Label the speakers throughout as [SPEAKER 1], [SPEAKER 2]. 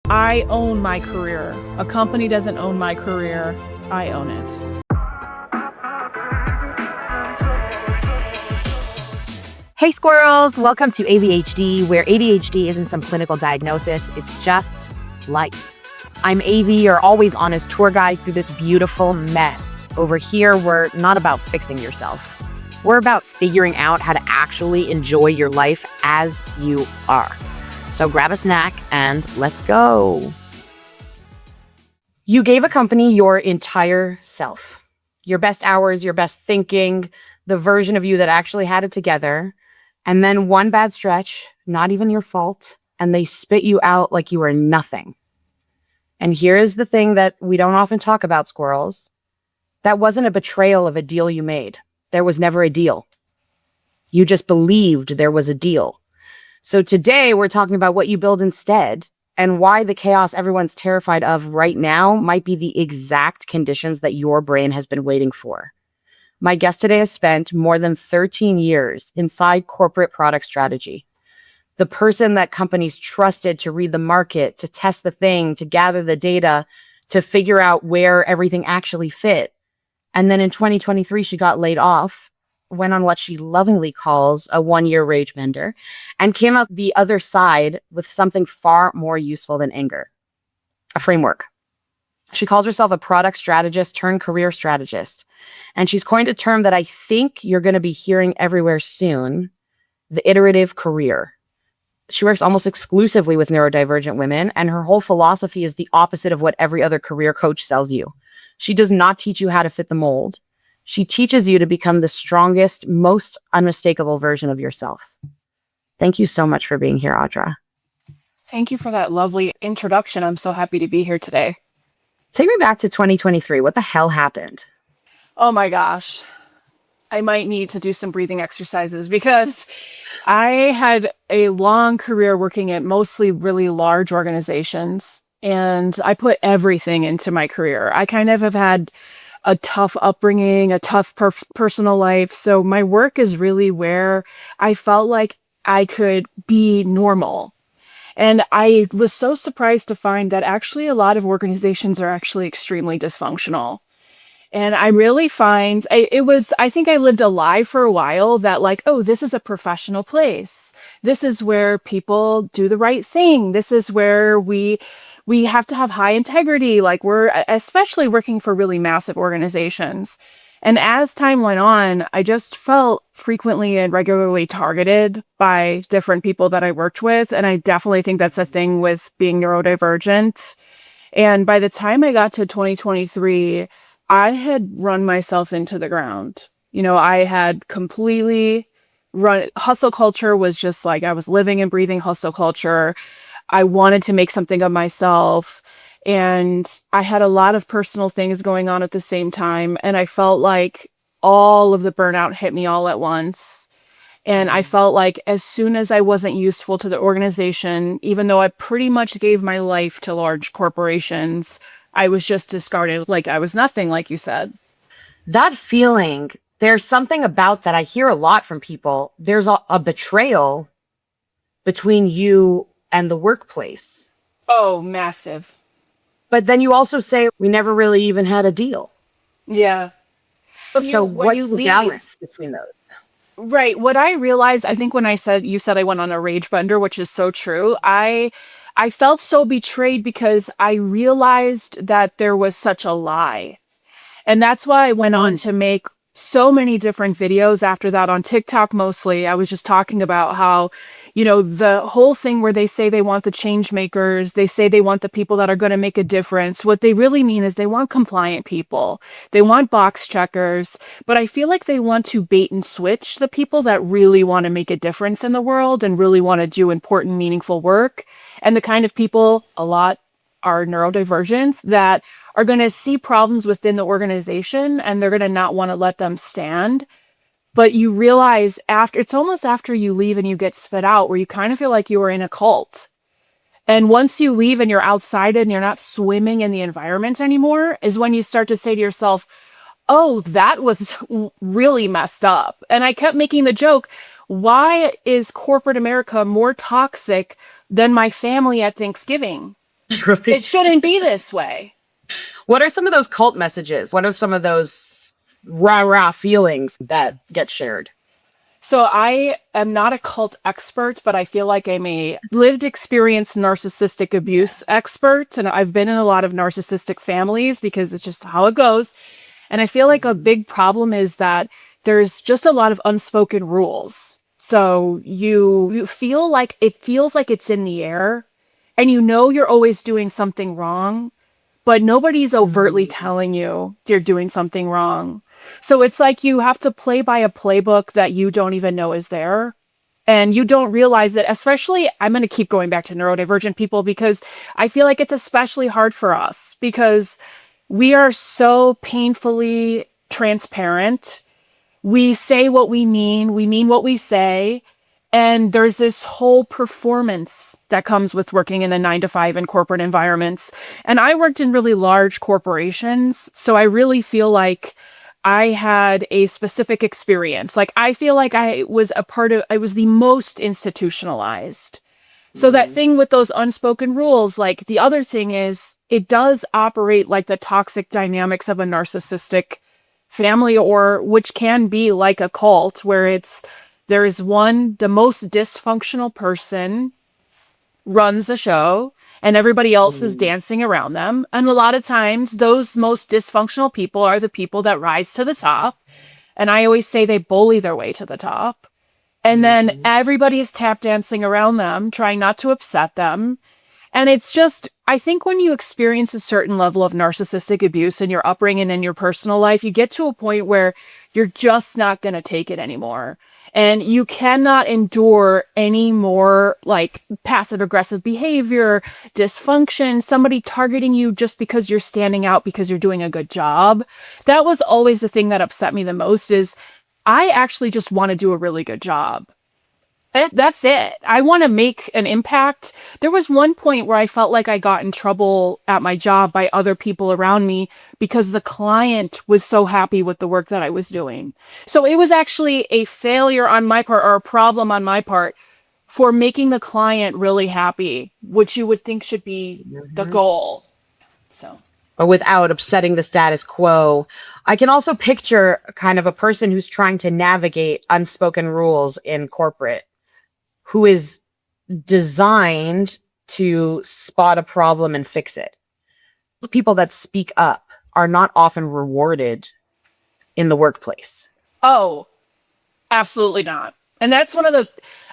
[SPEAKER 1] I own my career. A company doesn't own my career. I own it.
[SPEAKER 2] Hey squirrels, welcome to AVHD, where ADHD isn't some clinical diagnosis, it's just life. I'm AV, your always honest tour guide through this beautiful mess. Over here, we're not about fixing yourself. We're about figuring out how to actually enjoy your life as you are. So grab a snack and let's go. You gave a company your entire self, your best hours, your best thinking, the version of you that actually had it together. And then one bad stretch, not even your fault, and they spit you out like you were nothing. And here is the thing that we don't often talk about, squirrels. That wasn't a betrayal of a deal you made. There was never a deal. You just believed there was a deal. So today we're talking about what you build instead and why the chaos everyone's terrified of right now might be the exact conditions that your brain has been waiting for. My guest today has spent more than 13 years inside corporate product strategy. The person that companies trusted to read the market, to test the thing, to gather the data, to figure out where everything actually fit. And then in 2023, she got laid off, went on what she lovingly calls a one-year rage bender, and came out the other side with something far more useful than anger, a framework. She calls herself a product strategist turned career strategist. And she's coined a term that I think you're going to be hearing everywhere soon, the iterative career. She works almost exclusively with neurodivergent women, and her whole philosophy is the opposite of what every other career coach sells you. She does not teach you how to fit the mold. She teaches you to become the strongest, most unmistakable version of yourself. Thank you so much for being here, Audra.
[SPEAKER 1] Thank you for that lovely introduction. I'm so happy to be here today.
[SPEAKER 2] Take me back to 2023. What the hell happened?
[SPEAKER 1] Oh my gosh. I might need to do some breathing exercises because I had a long career working at mostly really large organizations, and I put everything into my career. I kind of have had a tough upbringing, a tough personal life. So my work is really where I felt like I could be normal. And I was so surprised to find that actually a lot of organizations are actually extremely dysfunctional. And I really find I think I lived a lie for a while that like, oh, this is a professional place. This is where people do the right thing. This is where we have to have high integrity. Like we're especially working for really massive organizations. And as time went on, I just felt frequently and regularly targeted by different people that I worked with. And I definitely think that's a thing with being neurodivergent. And by the time I got to 2023, I had run myself into the ground. You know, I had completely hustle culture was just like, I was living and breathing hustle culture. I wanted to make something of myself. And I had a lot of personal things going on at the same time. And I felt like all of the burnout hit me all at once. And I felt like as soon as I wasn't useful to the organization, even though I pretty much gave my life to large corporations, I was just discarded like I was nothing, like you said.
[SPEAKER 2] That feeling, there's something about that I hear a lot from people. There's a betrayal between you and the workplace.
[SPEAKER 1] Oh, massive.
[SPEAKER 2] But then you also say we never really even had a deal.
[SPEAKER 1] Yeah.
[SPEAKER 2] So what's the balance between those?
[SPEAKER 1] Right. What I realized, I think when you said I went on a rage bender, which is so true. I felt so betrayed because I realized that there was such a lie. And that's why I went on to make so many different videos after that on TikTok mostly. I was just talking about how, you know, the whole thing where they say they want the change makers, they say they want the people that are going to make a difference. What they really mean is they want compliant people. They want box checkers. But I feel like they want to bait and switch the people that really want to make a difference in the world and really want to do important, meaningful work. And the kind of people, a lot are neurodivergents, that are going to see problems within the organization and they're going to not want to let them stand. But you realize it's almost after you leave and you get spit out where you kind of feel like you were in a cult. And once you leave and you're outside and you're not swimming in the environment anymore is when you start to say to yourself, oh, that was really messed up. And I kept making the joke, why is corporate America more toxic than my family at Thanksgiving? It shouldn't be this way.
[SPEAKER 2] What are some of those cult messages? What are some of those rah-rah feelings that get shared?
[SPEAKER 1] So I am not a cult expert, but I feel like I'm a lived experience narcissistic abuse expert. And I've been in a lot of narcissistic families because it's just how it goes. And I feel like a big problem is that there's just a lot of unspoken rules. So you feel like it feels like it's in the air and you know you're always doing something wrong, but nobody's overtly telling you you're doing something wrong. So it's like you have to play by a playbook that you don't even know is there. And you don't realize that, especially, I'm going to keep going back to neurodivergent people because I feel like it's especially hard for us because we are so painfully transparent. We say what we mean what we say. And there's this whole performance that comes with working in a 9 to 5 in corporate environments. And I worked in really large corporations. So I really feel like I had a specific experience. Like I feel like I was I was the most institutionalized. So that thing with those unspoken rules, like the other thing is it does operate like the toxic dynamics of a narcissistic family, or which can be like a cult where there is the most dysfunctional person runs the show and everybody else is dancing around them. And a lot of times those most dysfunctional people are the people that rise to the top. And I always say they bully their way to the top. And then everybody is tap dancing around them, trying not to upset them. And it's just, I think when you experience a certain level of narcissistic abuse in your upbringing and in your personal life, you get to a point where you're just not going to take it anymore. And you cannot endure any more like passive aggressive behavior, dysfunction, somebody targeting you just because you're standing out because you're doing a good job. That was always the thing that upset me the most is I actually just want to do a really good job. That's it. I want to make an impact. There was one point where I felt like I got in trouble at my job by other people around me because the client was so happy with the work that I was doing. So it was actually a failure on my part or a problem on my part for making the client really happy, which you would think should be the goal. So.
[SPEAKER 2] Or without upsetting the status quo. I can also picture kind of a person who's trying to navigate unspoken rules in corporate, who is designed to spot a problem and fix it. People that speak up are not often rewarded in the workplace.
[SPEAKER 1] Oh, absolutely not. And that's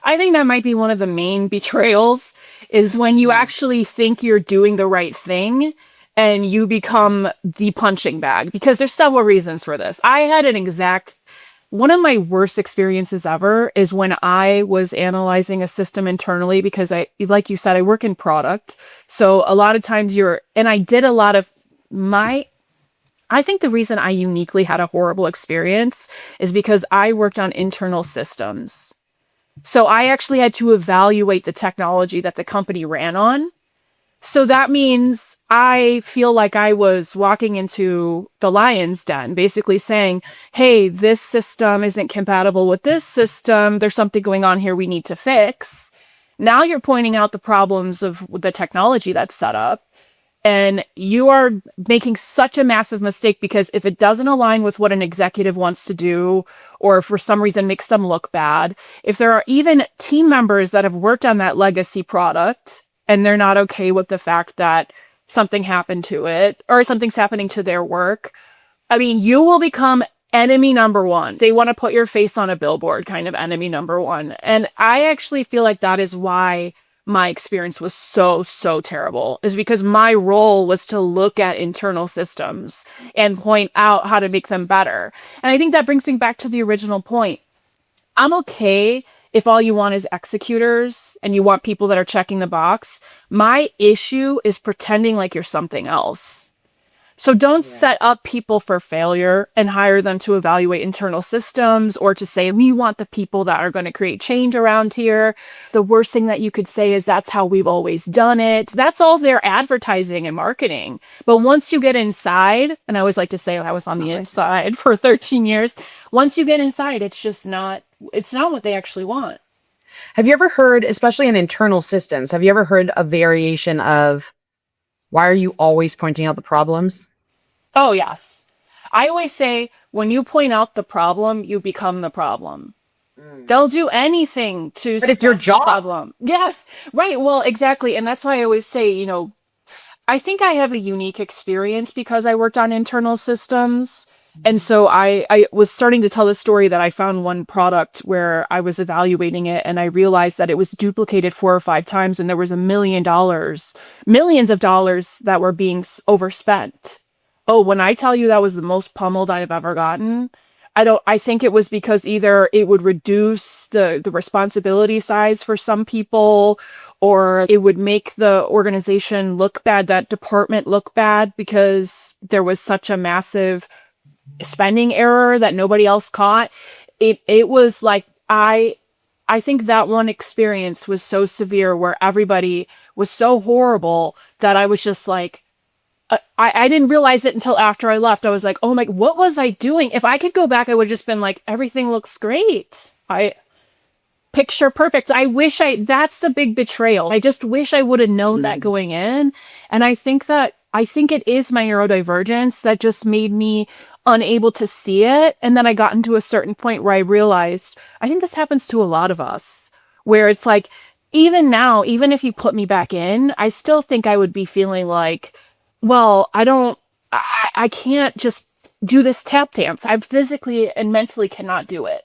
[SPEAKER 1] I think that might be one of the main betrayals is when you actually think you're doing the right thing and you become the punching bag, because there's several reasons for this. I had one of my worst experiences ever is when I was analyzing a system internally because like you said, I work in product. So a lot of times I did a lot of I think the reason I uniquely had a horrible experience is because I worked on internal systems. So I actually had to evaluate the technology that the company ran on. So that means I feel like I was walking into the lion's den, basically saying, hey, this system isn't compatible with this system. There's something going on here we need to fix. Now you're pointing out the problems of the technology that's set up. And you are making such a massive mistake because if it doesn't align with what an executive wants to do, or for some reason makes them look bad, if there are even team members that have worked on that legacy product, and they're not okay with the fact that something happened to it or something's happening to their work, I mean, you will become enemy number one. They want to put your face on a billboard, kind of enemy number one. And I actually feel like that is why my experience was so terrible, is because my role was to look at internal systems and point out how to make them better. And I think that brings me back to the original point. I'm okay if all you want is executors and you want people that are checking the box. My issue is pretending like you're something else. So don't set up people for failure and hire them to evaluate internal systems or to say, we want the people that are going to create change around here. The worst thing that you could say is that's how we've always done it. That's all their advertising and marketing. But once you get inside, and I always like to say I was on the inside for 13 years. Once you get inside, it's not what they actually want.
[SPEAKER 2] Have you ever heard, especially in internal systems, have you ever heard a variation of Why are you always pointing out the problems?
[SPEAKER 1] Oh, yes. I always say when you point out the problem, you become the problem. They'll do anything to
[SPEAKER 2] But it's your
[SPEAKER 1] solve the
[SPEAKER 2] job.
[SPEAKER 1] problem. Yes, right. Well, exactly. And that's why I always say, I think I have a unique experience because I worked on internal systems. And so I was starting to tell the story that I found one product where I was evaluating it and I realized that it was duplicated 4 or 5 times and there was millions of dollars that were being overspent. Oh, when I tell you that was the most pummeled I've ever gotten, I think it was because either it would reduce the responsibility size for some people, or it would make the organization look bad, that department look bad because there was such a massive spending error that nobody else caught. It was like I think that one experience was so severe where everybody was so horrible that I was just like I didn't realize it until after I left. I was like, oh my, what was I doing? If I could go back, I would have just been like, everything looks great. I picture perfect. That's the big betrayal. I just wish I would have known that going in. And I think it is my neurodivergence that just made me unable to see it. And then I got into a certain point where I realized, I think this happens to a lot of us, where it's like, even now, even if you put me back in, I still think I would be feeling like, well, I can't just do this tap dance. I physically and mentally cannot do it.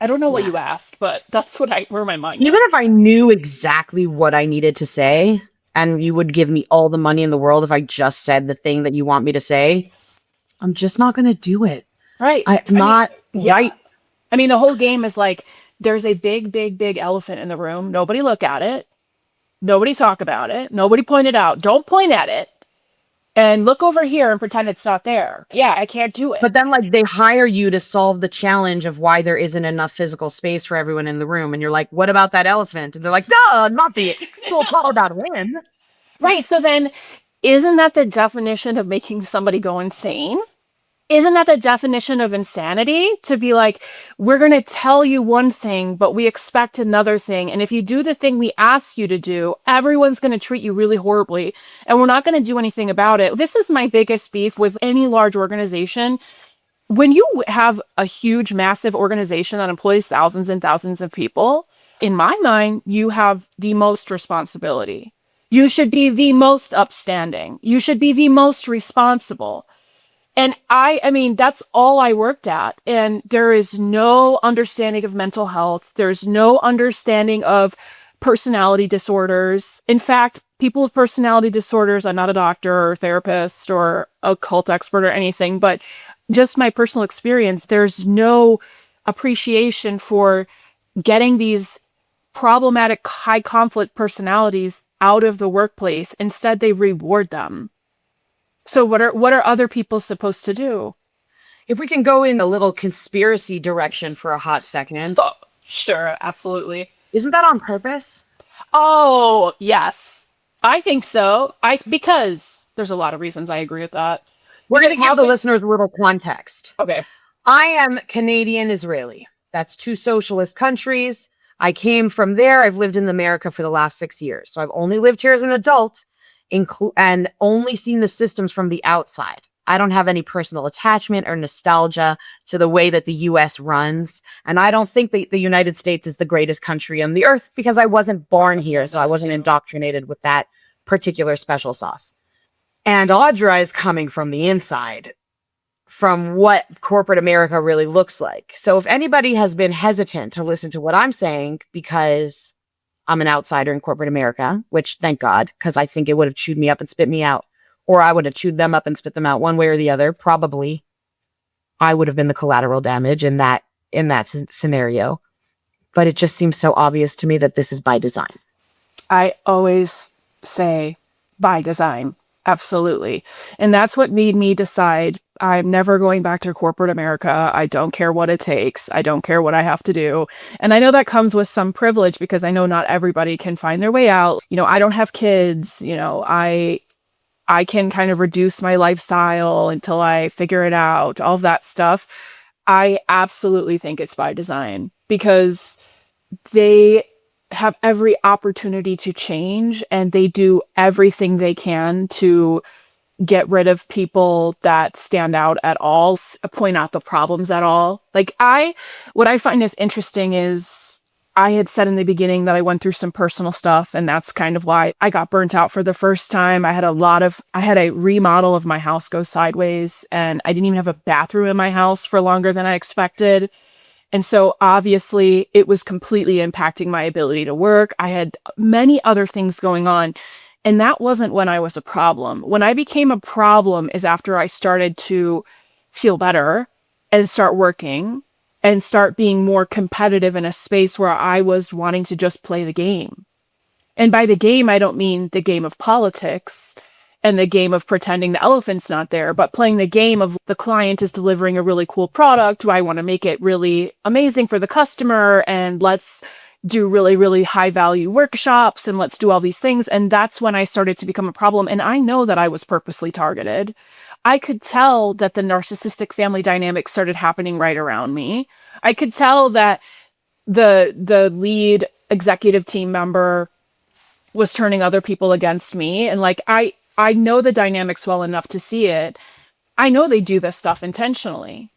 [SPEAKER 1] I don't know what
[SPEAKER 2] Yeah.
[SPEAKER 1] you asked, but that's where my mind
[SPEAKER 2] Even
[SPEAKER 1] went.
[SPEAKER 2] if I knew exactly what I needed to say, and you would give me all the money in the world if I just said the thing that you want me to say, I'm just not going to do it.
[SPEAKER 1] Right.
[SPEAKER 2] It's not right.
[SPEAKER 1] I mean, the whole game is like there's a big, big, big elephant in the room. Nobody look at it. Nobody talk about it. Nobody point it out. Don't point at it. And look over here and pretend it's not there. Yeah, I can't do it.
[SPEAKER 2] But then, like, they hire you to solve the challenge of why there isn't enough physical space for everyone in the room. And you're like, what about that elephant? And they're like, no, not the full call about win.
[SPEAKER 1] Right. So then, isn't that the definition of making somebody go insane? Isn't that the definition of insanity? To be like, we're going to tell you one thing, but we expect another thing. And if you do the thing we ask you to do, everyone's going to treat you really horribly. And we're not going to do anything about it. This is my biggest beef with any large organization. When you have a huge, massive organization that employs thousands and thousands of people, in my mind, you have the most responsibility. You should be the most upstanding. You should be the most responsible. And I mean, that's all I worked at. And there is no understanding of mental health. There's no understanding of personality disorders. In fact, people with personality disorders, I'm not a doctor or therapist or a cult expert or anything, but just my personal experience, there's no appreciation for getting these problematic high conflict personalities out of the workplace. Instead, they reward them. So what are other people supposed to do?
[SPEAKER 2] If we can go in a little conspiracy direction for a hot second,
[SPEAKER 1] Oh, sure, absolutely.
[SPEAKER 2] isn't that on purpose?
[SPEAKER 1] Oh, yes. I think so. Because there's a lot of reasons I agree with that.
[SPEAKER 2] We're going to give the
[SPEAKER 1] Because-
[SPEAKER 2] listeners a little context.
[SPEAKER 1] Okay.
[SPEAKER 2] I am Canadian Israeli. That's two socialist countries. I came from there. I've lived in America for the last 6 years. So I've only lived here as an adult and only seen the systems from the outside. I don't have any personal attachment or nostalgia to the way that the US runs. And I don't think that the United States is the greatest country on the earth because I wasn't born here. So I wasn't indoctrinated with that particular special sauce. And Audra is coming from the inside, from what corporate America really looks like. So if anybody has been hesitant to listen to what I'm saying because I'm an outsider in corporate America, which thank God, because I think it would have chewed me up and spit me out, or I would have chewed them up and spit them out one way or the other. Probably I would have been the collateral damage in that scenario. But it just seems so obvious to me that this is by design.
[SPEAKER 1] I always say by design. Absolutely. And that's what made me decide I'm never going back to corporate America. I don't care what it takes. I don't care what I have to do. And I know that comes with some privilege because I know not everybody can find their way out. I don't have kids. I can kind of reduce my lifestyle until I figure it out, all of that stuff. I absolutely think it's by design because they have every opportunity to change, and they do everything they can to get rid of people that stand out at all, point out the problems at all. What I find is interesting is I had said in the beginning that I went through some personal stuff, and that's kind of why I got burnt out for the first time. I had a remodel of my house go sideways, and I didn't even have a bathroom in my house for longer than I expected. And so obviously it was completely impacting my ability to work. I had many other things going on. And that wasn't when I was a problem. When I became a problem is after I started to feel better and start working and start being more competitive in a space where I was wanting to just play the game. And by the game, I don't mean the game of politics and the game of pretending the elephant's not there, but playing the game of the client is delivering a really cool product. Do I want to make it really amazing for the customer? And let's do really, really high value workshops and let's do all these things. And that's when I started to become a problem. And I know that I was purposely targeted. I could tell that the narcissistic family dynamic started happening right around me. I could tell that the lead executive team member was turning other people against me. And I know the dynamics well enough to see it. I know they do this stuff intentionally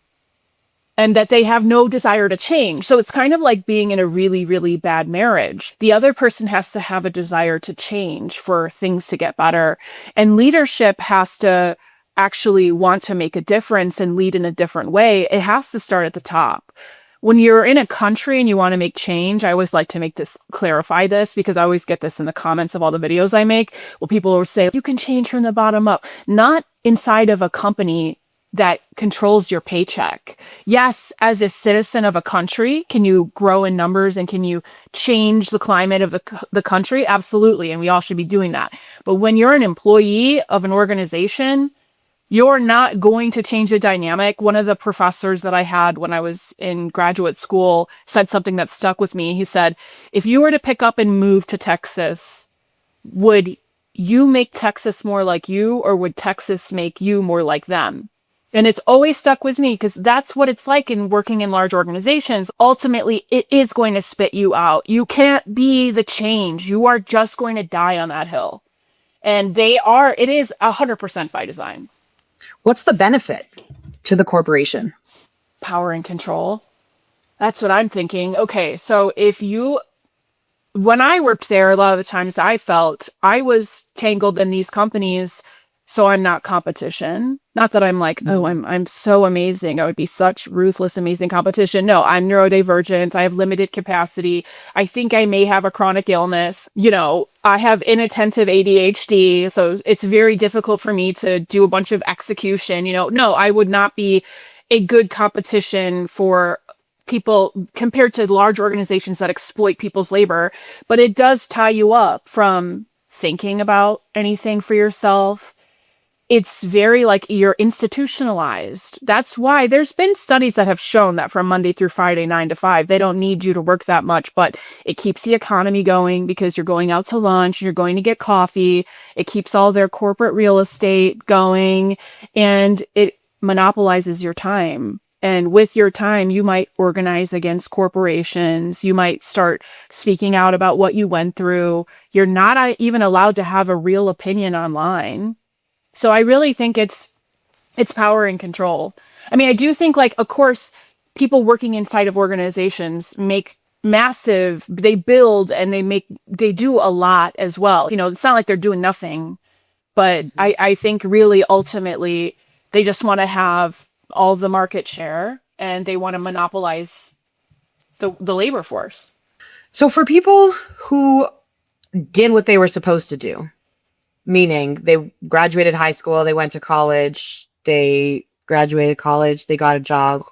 [SPEAKER 1] and that they have no desire to change. So it's kind of like being in a really, really bad marriage. The other person has to have a desire to change for things to get better. And leadership has to actually want to make a difference and lead in a different way. It has to start at the top. When you're in a country and you want to make change, I always like to clarify this because I always get this in the comments of all the videos I make. Well, people will say, you can change from the bottom up, not inside of a company that controls your paycheck. Yes, as a citizen of a country, can you grow in numbers and can you change the climate of the country? Absolutely. And we all should be doing that. But when you're an employee of an organization, you're not going to change the dynamic. One of the professors that I had when I was in graduate school said something that stuck with me. He said, if you were to pick up and move to Texas, would you make Texas more like you, or would Texas make you more like them? And it's always stuck with me because that's what it's like in working in large organizations. Ultimately, it is going to spit you out. You can't be the change. You are just going to die on that hill. And it is 100% by design.
[SPEAKER 2] What's the benefit to the corporation?
[SPEAKER 1] Power and control. That's what I'm thinking. Okay, so when I worked there, a lot of the times I felt I was tangled in these companies, so I'm not competition. Not that I'm like, oh, I'm so amazing. I would be such ruthless, amazing competition. No, I'm neurodivergent. I have limited capacity. I think I may have a chronic illness. I have inattentive ADHD, so it's very difficult for me to do a bunch of execution. No, I would not be a good competition for people compared to large organizations that exploit people's labor. But it does tie you up from thinking about anything for yourself. It's very like you're institutionalized. That's why there's been studies that have shown that from Monday through Friday, 9 to 5, they don't need you to work that much, but it keeps the economy going because you're going out to lunch, you're going to get coffee. It keeps all their corporate real estate going, and it monopolizes your time. And with your time, you might organize against corporations. You might start speaking out about what you went through. You're not even allowed to have a real opinion online. So I really think it's power and control. I mean, I do think of course, people working inside of organizations make they build and they do a lot as well. It's not like they're doing nothing, but I think really ultimately they just want to have all the market share and they want to monopolize the labor force.
[SPEAKER 2] So for people who did what they were supposed to do, meaning they graduated high school, they went to college, they graduated college, they got a job,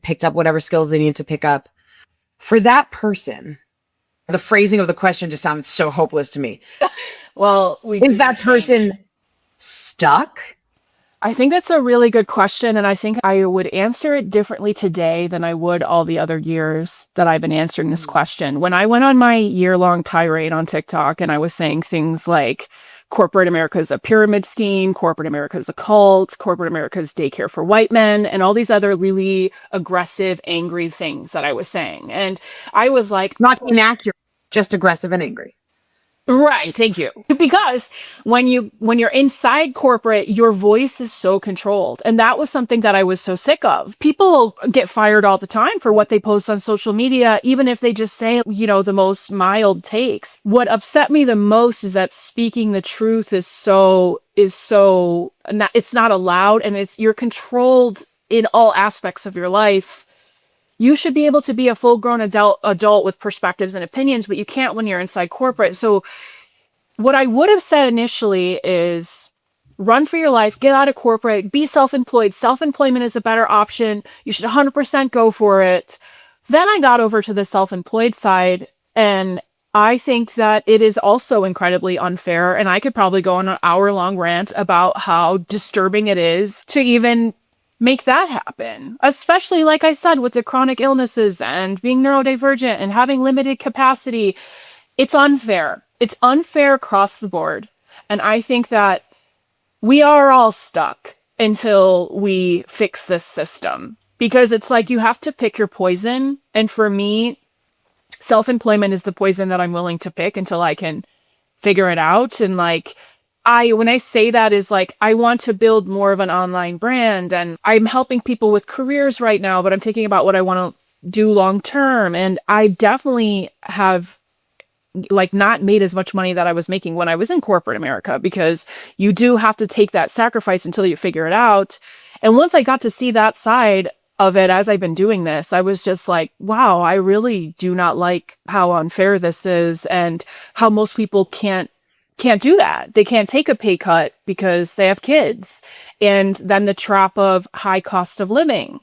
[SPEAKER 2] picked up whatever skills they needed to pick up. For that person, the phrasing of the question just sounded so hopeless to me.
[SPEAKER 1] Well,
[SPEAKER 2] is that person stuck?
[SPEAKER 1] I think that's a really good question. And I think I would answer it differently today than I would all the other years that I've been answering this question. When I went on my year-long tirade on TikTok and I was saying things like, corporate America is a pyramid scheme, corporate America is a cult, corporate America is daycare for white men, and all these other really aggressive, angry things that I was saying. And I was like,
[SPEAKER 2] not inaccurate. just aggressive and angry.
[SPEAKER 1] Right, thank you. Because when you're inside corporate, your voice is so controlled. And that was something that I was so sick of. People get fired all the time for what they post on social media, even if they just say, the most mild takes. What upset me the most is that speaking the truth is not, it's not allowed, and you're controlled in all aspects of your life. You should be able to be a full-grown adult with perspectives and opinions, but you can't when you're inside corporate. So what I would have said initially is run for your life, get out of corporate, be self-employed. Self-employment is a better option. You should 100% go for it. Then I got over to the self-employed side, and I think that it is also incredibly unfair. And I could probably go on an hour-long rant about how disturbing it is to even make that happen, especially like I said, with the chronic illnesses and being neurodivergent and having limited capacity. It's unfair. It's unfair across the board. And I think that we are all stuck until we fix this system, because it's like you have to pick your poison. And for me, self-employment is the poison that I'm willing to pick until I can figure it out. And when I say that is I want to build more of an online brand, and I'm helping people with careers right now, but I'm thinking about what I want to do long term. And I definitely have not made as much money that I was making when I was in corporate America, because you do have to take that sacrifice until you figure it out. And once I got to see that side of it as I've been doing this, I was just like, wow, I really do not like how unfair this is, and how most people can't do that. They can't take a pay cut because they have kids. And then the trap of high cost of living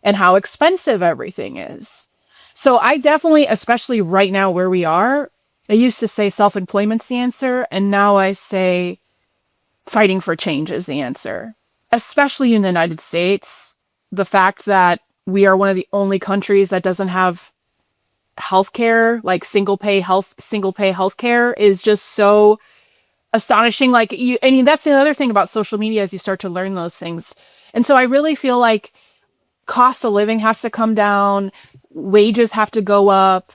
[SPEAKER 1] and how expensive everything is. So I definitely, especially right now where we are, I used to say self-employment's the answer, and now I say fighting for change is the answer. Especially in the United States, the fact that we are one of the only countries that doesn't have healthcare, single pay healthcare, is just so astonishing. That's the other thing about social media, as you start to learn those things. And so I really feel like cost of living has to come down, wages have to go up,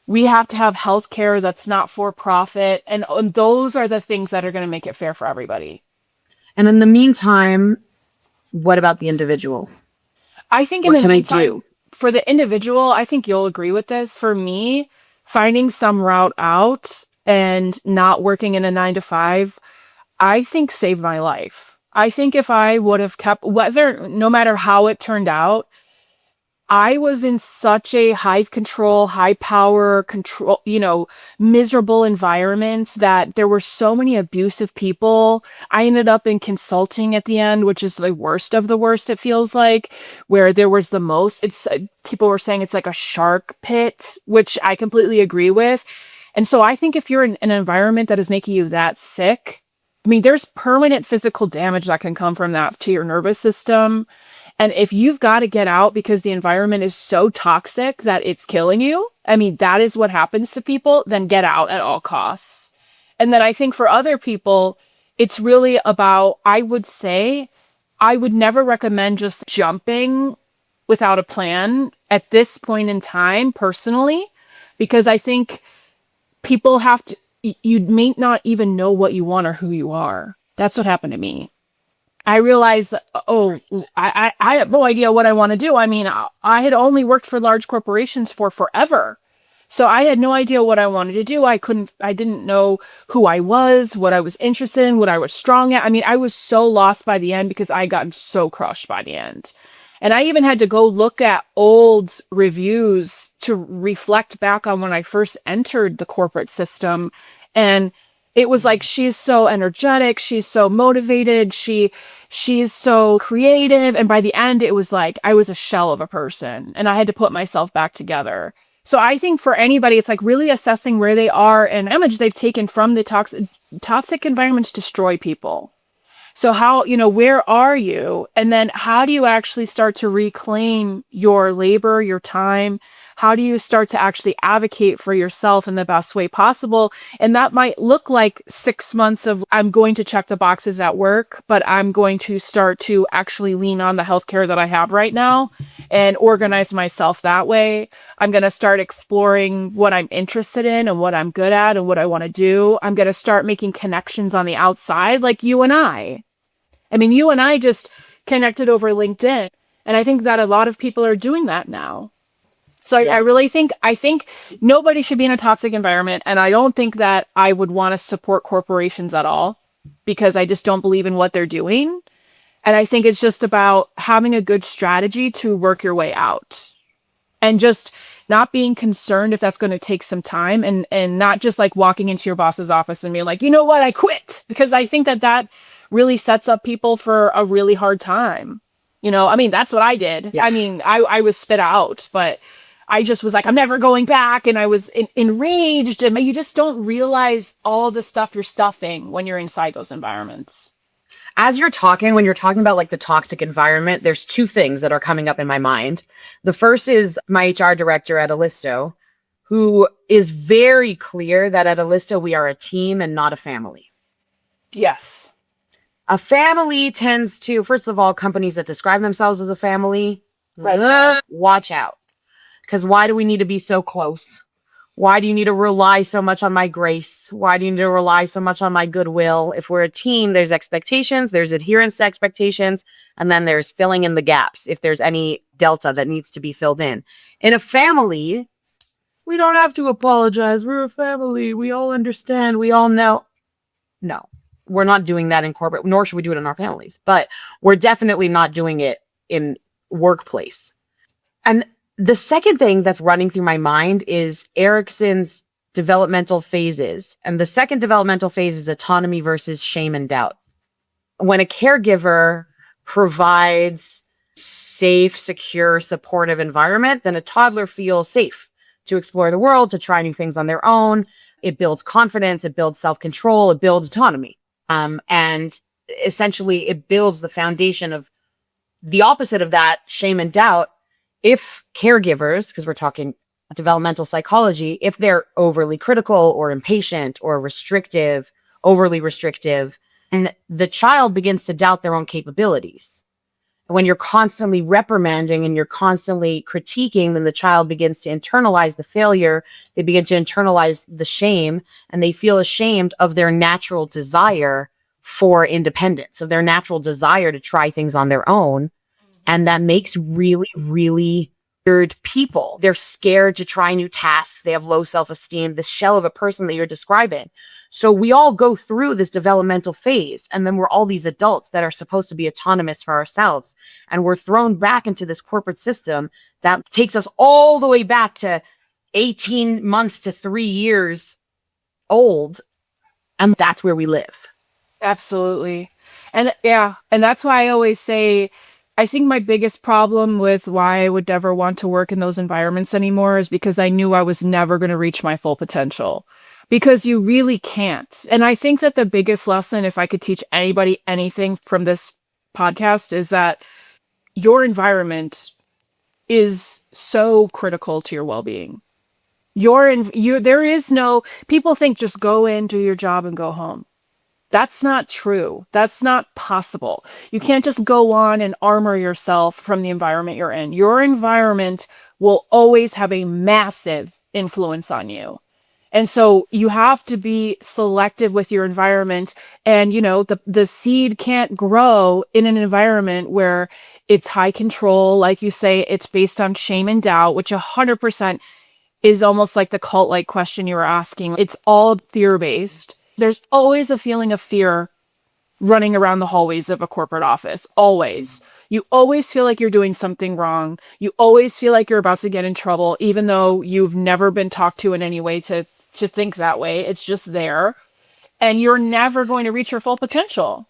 [SPEAKER 1] we have to have healthcare that's not for profit, and those are the things that are going to make it fair for everybody.
[SPEAKER 2] And in the meantime, what about the individual?
[SPEAKER 1] I think in the meantime, for the individual, I think you'll agree with this. For me, finding some route out and not working in a 9-to-5, I think saved my life. I think if I would have kept, no matter how it turned out, I was in such a high control, high power control, miserable environment that there were so many abusive people. I ended up in consulting at the end, which is the worst of the worst, it feels like, where there was the most. People were saying it's like a shark pit, which I completely agree with. And so I think if you're in an environment that is making you that sick, there's permanent physical damage that can come from that to your nervous system. And if you've got to get out because the environment is so toxic that it's killing you, that is what happens to people, then get out at all costs. And then I think for other people, it's really about, I would say, I would never recommend just jumping without a plan at this point in time, personally, because I think people have to, you may not even know what you want or who you are. That's what happened to me. I realized, I have no idea what I want to do. I had only worked for large corporations for forever. So I had no idea what I wanted to do. I didn't know who I was, what I was interested in, what I was strong at. I was so lost by the end because I had gotten so crushed by the end. And I even had to go look at old reviews to reflect back on when I first entered the corporate system. And it was like, she's so energetic, she's so motivated, she's so creative. And by the end, it was like I was a shell of a person and I had to put myself back together. So I think for anybody, it's really assessing where they are and image they've taken from the toxic environments destroy people. So how, where are you? And then how do you actually start to reclaim your labor, your time? How do you start to actually advocate for yourself in the best way possible? And that might look like 6 months of, I'm going to check the boxes at work, but I'm going to start to actually lean on the healthcare that I have right now. and organize myself that way. I'm going to start exploring what I'm interested in and what I'm good at and what I want to do. I'm going to start making connections on the outside, like you and I. I mean, you and I just connected over LinkedIn, and I think that a lot of people are doing that now. So I really think, nobody should be in a toxic environment. And I don't think that I would want to support corporations at all, because I just don't believe in what they're doing. And I think it's just about having a good strategy to work your way out, and just not being concerned if that's going to take some time, and not just like walking into your boss's office and being like, you know what, I quit. Because I think that that really sets up people for a really hard time. You know, I mean, that's what I did.
[SPEAKER 2] Yeah.
[SPEAKER 1] I mean, I was spit out, but I just was like, I'm never going back. And I was enraged. And you just don't realize all the stuff you're stuffing when you're inside those environments.
[SPEAKER 2] As you're talking, when you're talking about like the toxic environment, there's two things that are coming up in my mind. The first is my HR director at Alisto, who is very clear that at Alisto, we are a team and not a family.
[SPEAKER 1] Yes.
[SPEAKER 2] A family tends to, first of all, companies that describe themselves as a family,
[SPEAKER 1] Right.
[SPEAKER 2] watch out. Because why do we need to be so close? Why do you need to rely so much on my grace? Why do you need to rely so much on my goodwill? If we're a team, there's expectations, there's adherence to expectations, and then there's filling in the gaps if there's any delta that needs to be filled in. In a family, we don't have to apologize. We're a family. We all understand. We all know. No, we're not doing that in corporate, nor should we do it in our families. But we're definitely not doing it in workplace. And the second thing that's running through my mind is Erickson's developmental phases. And the second developmental phase is autonomy versus shame and doubt. When a caregiver provides safe, secure, supportive environment, then a toddler feels safe to explore the world, to try new things on their own. It builds confidence, it builds self-control, it builds autonomy. And essentially it builds the foundation of the opposite of that, shame and doubt. If caregivers, because we're talking developmental psychology, if they're overly critical or impatient or restrictive, overly restrictive, and the child begins to doubt their own capabilities. When you're constantly reprimanding and you're constantly critiquing, then the child begins to internalize the failure. They begin to internalize the shame, and they feel ashamed of their natural desire for independence, of their natural desire to try things on their own. And that makes really, really weird people. They're scared to try new tasks. They have low self-esteem, this shell of a person that you're describing. So we all go through this developmental phase, and then we're all these adults that are supposed to be autonomous for ourselves. And we're thrown back into this corporate system that takes us all the way back to 18 months to 3 years old. And that's where we live.
[SPEAKER 1] Absolutely. And yeah, and that's why I always say, I think my biggest problem with why I would never want to work in those environments anymore is because I knew I was never going to reach my full potential, because you really can't. And I think that the biggest lesson, if I could teach anybody anything from this podcast, is that your environment is so critical to your well-being. There is no, people think just go in, do your job and go home. That's not true. That's not possible. You can't just go on and armor yourself from the environment you're in. Your environment will always have a massive influence on you. And so you have to be selective with your environment. And, you know, the seed can't grow in an environment where it's high control. Like you say, it's based on shame and doubt, which 100% is almost like the cult-like question you were asking. It's all fear-based. There's always a feeling of fear running around the hallways of a corporate office. Always. You always feel like you're doing something wrong. You always feel like you're about to get in trouble, even though you've never been talked to in any way to think that way. It's just there. And you're never going to reach your full potential.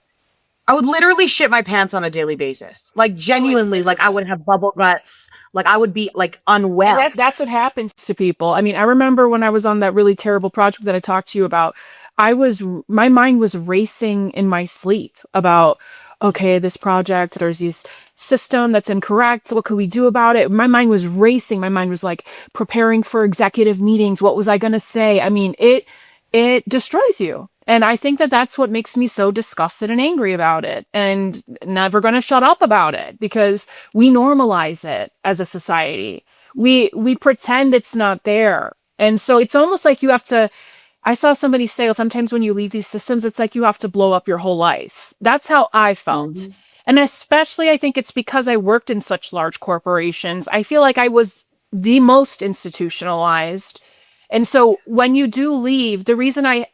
[SPEAKER 2] I would literally shit my pants on a daily basis. Like genuinely, like I would have bubble guts. Like I would be like unwell.
[SPEAKER 1] And that's what happens to people. I mean, I remember when I was on that really terrible project that I talked to you about, my mind was racing in my sleep about, okay, this project, there's this system that's incorrect. What could we do about it? My mind was racing. My mind was like preparing for executive meetings. What was I going to say? I mean, it destroys you. And I think that that's what makes me so disgusted and angry about it, and never going to shut up about it, because we normalize it as a society. We pretend it's not there. And so it's almost like you have to, I saw somebody say sometimes when you leave these systems, it's like you have to blow up your whole life. That's how I felt.
[SPEAKER 2] Mhm.
[SPEAKER 1] And especially, I think it's because I worked in such large corporations. I feel like I was the most institutionalized. And so when you do leave, the reason I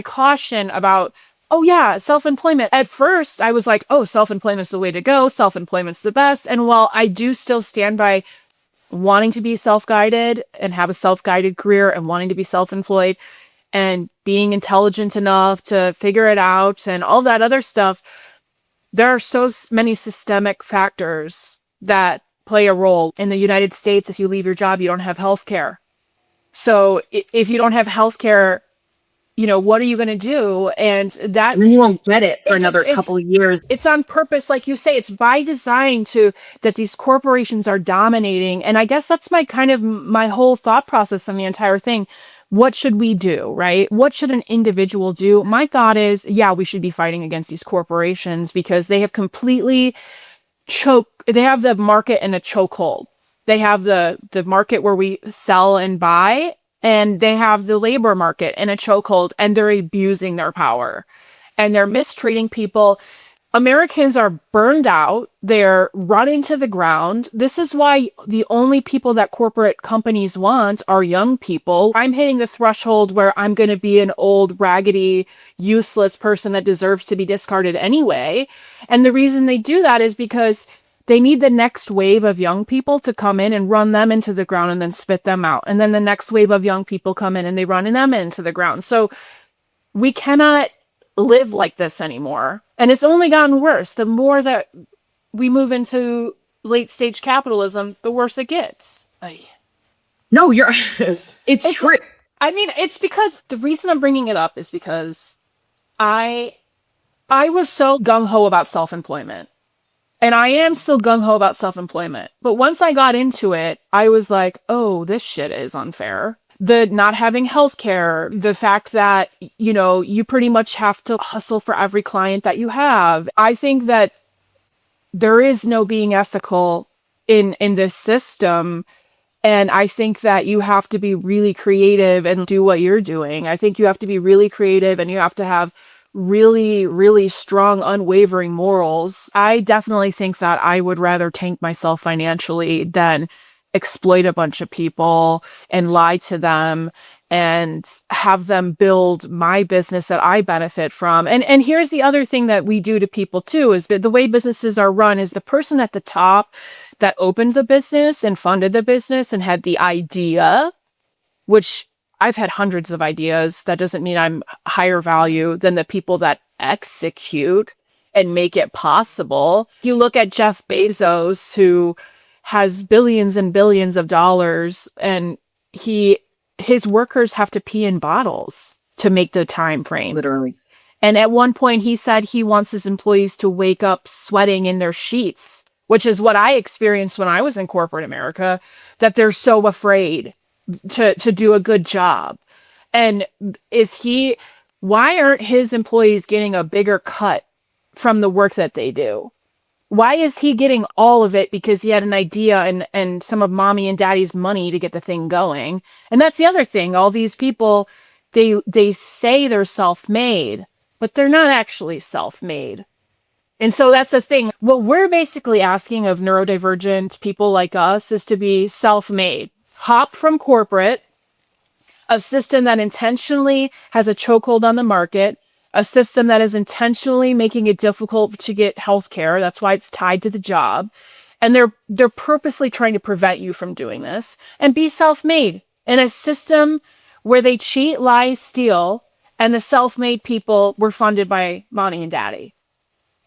[SPEAKER 1] caution about, oh yeah, self-employment. At first, I was like, oh, self-employment's the way to go. Self-employment's the best. And while I do still stand by wanting to be self-guided and have a self-guided career and wanting to be self-employed and being intelligent enough to figure it out and all that other stuff, there are so many systemic factors that play a role. In the United States, if you leave your job, you don't have health care. So if you don't have health care, what are you going to do? And that,
[SPEAKER 2] And then you won't get it for
[SPEAKER 1] It's-
[SPEAKER 2] another
[SPEAKER 1] it's-
[SPEAKER 2] couple of years.
[SPEAKER 1] it's on purpose, like you say. It's by design that these corporations are dominating. And I guess that's my whole thought process on the entire thing. What should we do, right? What should an individual do? My thought is, yeah, we should be fighting against these corporations because they have completely they have the market in a chokehold. They have the market where we sell and buy, and they have the labor market in a chokehold, and they're abusing their power and they're mistreating people. Americans are burned out. They're running to the ground. This is why the only people that corporate companies want are young people. I'm hitting the threshold where I'm going to be an old, raggedy, useless person that deserves to be discarded anyway. And the reason they do that is because they need the next wave of young people to come in and run them into the ground and then spit them out. And then the next wave of young people come in and they run them into the ground. So we cannot live like this anymore. And it's only gotten worse. The more that we move into late stage capitalism, the worse it gets.
[SPEAKER 2] No, it's true.
[SPEAKER 1] I mean, it's because the reason I'm bringing it up is because I was so gung-ho about self-employment. And I am still gung-ho about self-employment. But once I got into it, I was like, oh, this shit is unfair. The not having healthcare, the fact that, you pretty much have to hustle for every client that you have. I think that there is no being ethical in this system. And I think that you have to be really creative and do what you're doing. I think you have to be really creative and you have to have really, really strong, unwavering morals. I definitely think that I would rather tank myself financially than exploit a bunch of people and lie to them and have them build my business that I benefit from. And here's the other thing that we do to people too, is that the way businesses are run is the person at the top that opened the business and funded the business and had the idea, which I've had hundreds of ideas. That doesn't mean I'm higher value than the people that execute and make it possible. You look at Jeff Bezos, who has billions and billions of dollars, and his workers have to pee in bottles to make the time frames.
[SPEAKER 2] Literally.
[SPEAKER 1] And at one point he said he wants his employees to wake up sweating in their sheets, which is what I experienced when I was in corporate America, that they're so afraid to do a good job. And why aren't his employees getting a bigger cut from the work that they do? Why is he getting all of it because he had an idea and some of mommy and daddy's money to get the thing going? And that's the other thing. All these people, they say they're self-made, but they're not actually self-made. And so that's the thing. What we're basically asking of neurodivergent people like us is to be self-made. Hop from corporate, a system that intentionally has a chokehold on the market, a system that is intentionally making it difficult to get healthcare. That's why it's tied to the job. And they're purposely trying to prevent you from doing this, and be self-made in a system where they cheat, lie, steal, and the self-made people were funded by mommy and daddy.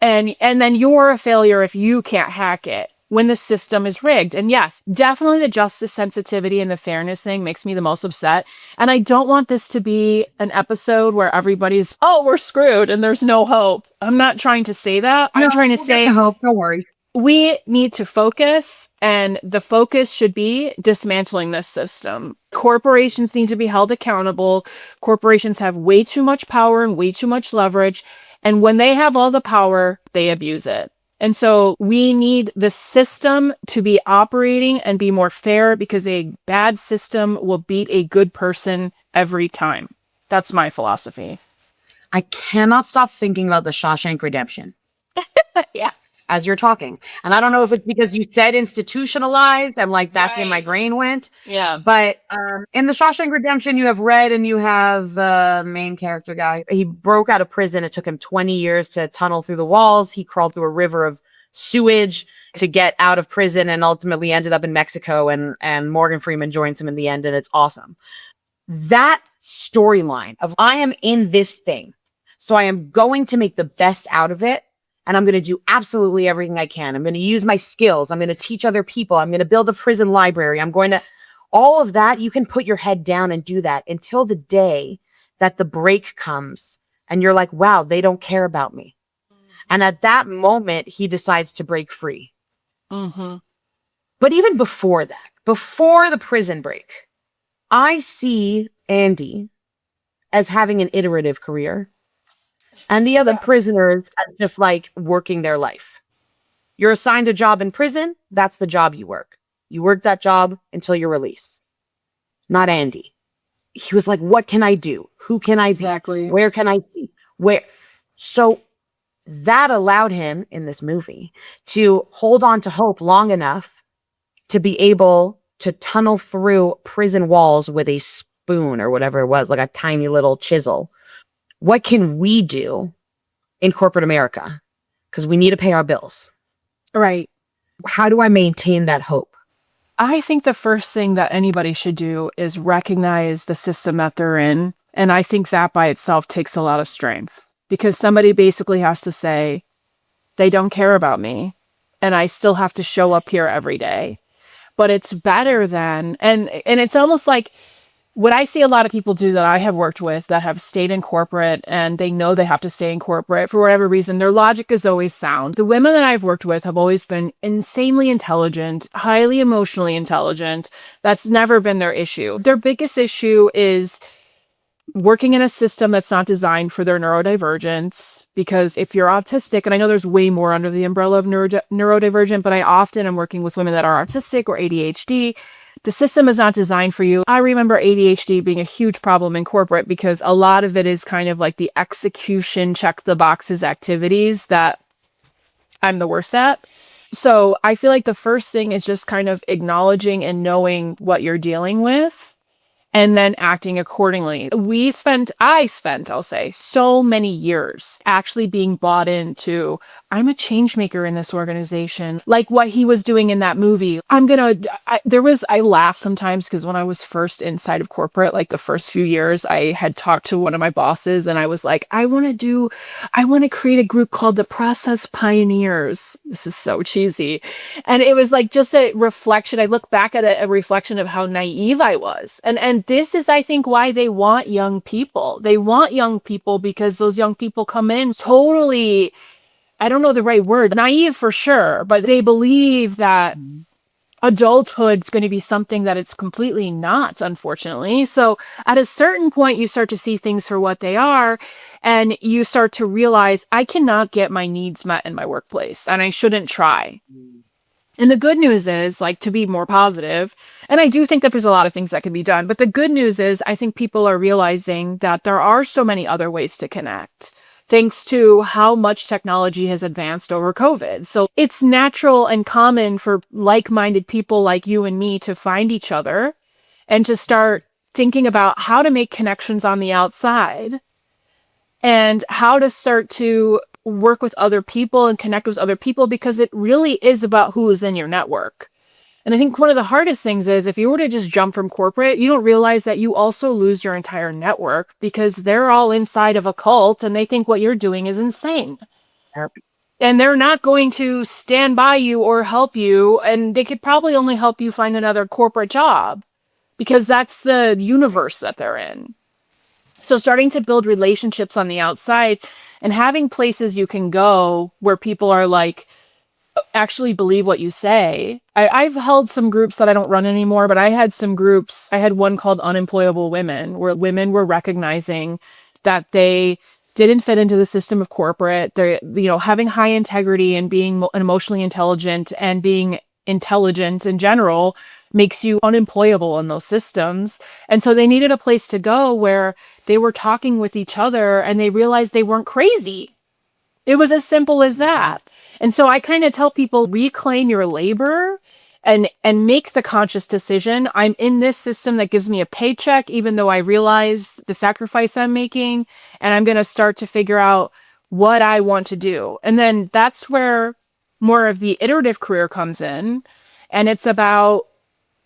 [SPEAKER 1] And then you're a failure if you can't hack it when the system is rigged. And yes, definitely the justice sensitivity and the fairness thing makes me the most upset. And I don't want this to be an episode where everybody's, oh, we're screwed and there's no hope. I'm not trying to say that. I'm trying to say,
[SPEAKER 2] hope. Don't worry.
[SPEAKER 1] we need to focus, and the focus should be dismantling this system. Corporations need to be held accountable. Corporations have way too much power and way too much leverage. And when they have all the power, they abuse it. And so we need the system to be operating and be more fair, because a bad system will beat a good person every time. That's my philosophy.
[SPEAKER 2] I cannot stop thinking about the Shawshank Redemption
[SPEAKER 1] Yeah.
[SPEAKER 2] as you're talking. And I don't know if it's because you said institutionalized. I'm like, that's where my
[SPEAKER 1] Right.
[SPEAKER 2] brain went.
[SPEAKER 1] Yeah.
[SPEAKER 2] But in the Shawshank Redemption, you have Red and you have the main character guy. He broke out of prison. It took him 20 years to tunnel through the walls. He crawled through a river of sewage to get out of prison, and ultimately ended up in Mexico. And Morgan Freeman joins him in the end, and it's awesome. That storyline of I am in this thing, so I am going to make the best out of it. And I'm going to do absolutely everything I can. I'm going to use my skills. I'm going to teach other people. I'm going to build a prison library. I'm going to, all of that, you can put your head down and do that until the day that the break comes and you're like, wow, they don't care about me. And at that moment, he decides to break free.
[SPEAKER 1] Mm-hmm.
[SPEAKER 2] But even before that, before the prison break, I see Andy as having an iterative career. And the other prisoners are just like working their life. You're assigned a job in prison. That's the job you work. You work that job until you're released. Not Andy. He was like, what can I do? Who can I be?
[SPEAKER 1] Exactly.
[SPEAKER 2] Where can I see? Where? So that allowed him in this movie to hold on to hope long enough to be able to tunnel through prison walls with a spoon or whatever it was, like a tiny little chisel. What can we do in corporate America? Because we need to pay our bills.
[SPEAKER 1] Right.
[SPEAKER 2] How do I maintain that hope?
[SPEAKER 1] I think the first thing that anybody should do is recognize the system that they're in. And I think that by itself takes a lot of strength, because somebody basically has to say, they don't care about me, and I still have to show up here every day. But it's better than, and it's almost like, what I see a lot of people do that I have worked with that have stayed in corporate, and they know they have to stay in corporate for whatever reason, their logic is always sound. The women that I've worked with have always been insanely intelligent, highly emotionally intelligent. That's never been their issue. Their biggest issue is working in a system that's not designed for their neurodivergence. Because if you're autistic, and I know there's way more under the umbrella of neurodivergent, but I often am working with women that are autistic or ADHD. The system is not designed for you. I remember ADHD being a huge problem in corporate, because a lot of it is kind of like the execution, check the boxes activities that I'm the worst at. So I feel like the first thing is just kind of acknowledging and knowing what you're dealing with, and then acting accordingly. I spent, I'll say, so many years actually being bought into, I'm a change maker in this organization. Like what he was doing in that movie. I laugh sometimes, because when I was first inside of corporate, like the first few years, I had talked to one of my bosses and I was like, I want to create a group called the Process Pioneers. This is so cheesy. And it was like just a reflection. I look back at a reflection of how naive I was. And this is, I think, why they want young people. They want young people because those young people come in totally, I don't know the right word, naive for sure, but they believe that adulthood's going to be something that it's completely not, unfortunately. So at a certain point, you start to see things for what they are, and you start to realize, I cannot get my needs met in my workplace, and I shouldn't try. And the good news is, like, to be more positive, and I do think that there's a lot of things that can be done, but the good news is I think people are realizing that there are so many other ways to connect, thanks to how much technology has advanced over COVID. So it's natural and common for like-minded people like you and me to find each other and to start thinking about how to make connections on the outside, and how to start to work with other people and connect with other people, because it really is about who is in your network. And I think one of the hardest things is, if you were to just jump from corporate, you don't realize that you also lose your entire network, because they're all inside of a cult and they think what you're doing is insane. And they're not going to stand by you or help you. And they could probably only help you find another corporate job, because that's the universe that they're in. So starting to build relationships on the outside and having places you can go where people are like, actually believe what you say. I've held some groups that I don't run anymore, but I had some groups. I had one called Unemployable Women, where women were recognizing that they didn't fit into the system of corporate. They're, having high integrity and being emotionally intelligent and being intelligent in general makes you unemployable in those systems. And so they needed a place to go where they were talking with each other and they realized they weren't crazy. It was as simple as that. And so I kind of tell people, reclaim your labor and make the conscious decision. I'm in this system that gives me a paycheck, even though I realize the sacrifice I'm making, and I'm going to start to figure out what I want to do. And then that's where more of the iterative career comes in. And it's about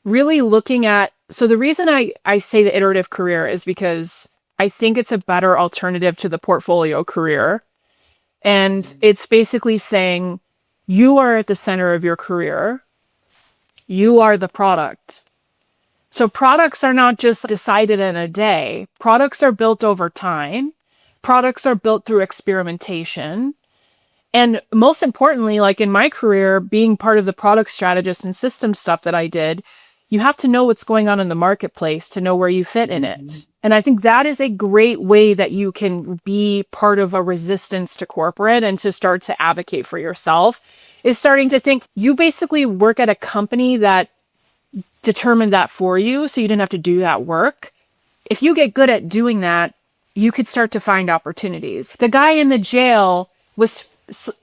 [SPEAKER 1] really looking at, so the reason I say the iterative career is because I think it's a better alternative to the portfolio career. And it's basically saying you are at the center of your career. You are the product. So products are not just decided in a day. Products are built over time. Products are built through experimentation. And most importantly, like in my career, being part of the product strategist and system stuff that I did, you have to know what's going on in the marketplace to know where you fit in it. And I think that is a great way that you can be part of a resistance to corporate and to start to advocate for yourself, is starting to think you basically work at a company that determined that for you, so you didn't have to do that work. If you get good at doing that, you could start to find opportunities. The guy in the jail was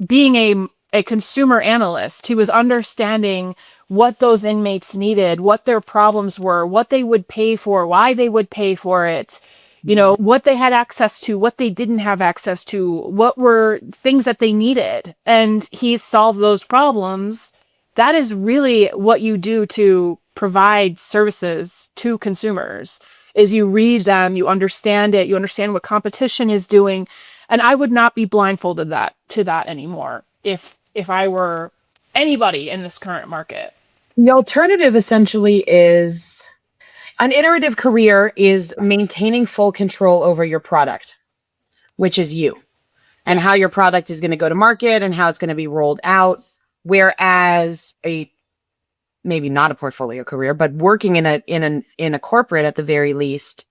[SPEAKER 1] being a consumer analyst. He was understanding what those inmates needed, what their problems were, what they would pay for, why they would pay for it, what they had access to, what they didn't have access to, what were things that they needed. And he solved those problems. That is really what you do to provide services to consumers, is you read them, you understand it, you understand what competition is doing. And I would not be blindfolded to that anymore if I were anybody in this current market.
[SPEAKER 2] The alternative essentially is an iterative career is maintaining full control over your product, which is you, and how your product is going to go to market and how it's going to be rolled out. Whereas maybe not a portfolio career, but working in a corporate at the very least,